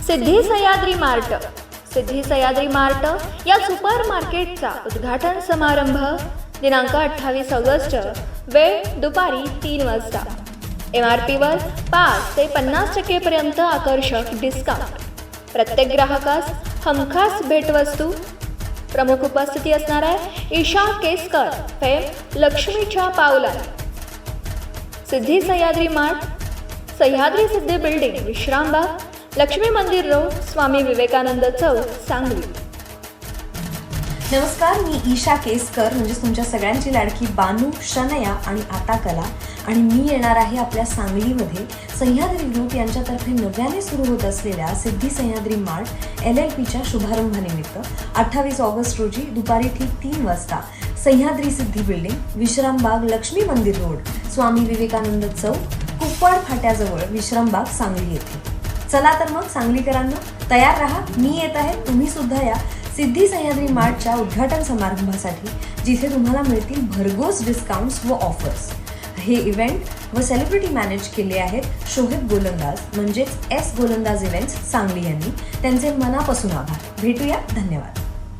सिद्धी Sahyadri mart. सिद्धी Sahyadri mart या super मार्केटचा उद्घाटन समारंभ दिनांक 28 ऑगस्ट, वेळ दुपारी 3 वाजता. MRPवर 5 ते 50% पर्यंत आकर्षक डिस्काउंट. प्रत्येक ग्राहकास हमखास भेटवस्तू. प्रमुख उपस्थिती असणार आहे ईशा केसकर, फेम लक्ष्मीच्या पावलात. सिद्धी सह्याद्री मार्ट, सह्याद्री सिद्धी बिल्डिंग, विश्रामबाग, लक्ष्मी मंदिर रोड, स्वामी विवेकानंद चौक, सांगली. नमस्कार, मी ईशा केसकर, म्हणजेच तुमच्या सगळ्यांची लाडकी बानू, शनया आणि आता कला. आणि मी येणार आहे आपल्या सांगलीमध्ये सह्याद्री ग्रुप यांच्यातर्फे नव्याने सुरू होत असलेल्या सिद्धी सह्याद्री मार्ट LLPच्या शुभारंभानिमित्त 28 ऑगस्ट रोजी दुपारी ठीक 3 वाजता सह्याद्री सिद्धी बिल्डिंग, विश्रामबाग, लक्ष्मी मंदिर रोड, स्वामी विवेकानंद चौक, कुप्पड फाट्याजवळ, विश्रामबाग, सांगली येथे. चला तर मग सांगलीकरांनो, तयार राहा. मी येत आहे, तुम्ही सुद्धा या सिद्धी सह्याद्री मार्टच्या उद्घाटन समारंभासाठी, जिथे तुम्हाला मिळतील भरघोस डिस्काउंट्स व ऑफर्स. हे इव्हेंट व सेलिब्रिटी मॅनेज केले आहेत शोहेब गोलंदाज, म्हणजेच S गोलंदाज इव्हेंट्स सांगली यांनी. त्यांचे मनापासून आभार. भेटूया. धन्यवाद.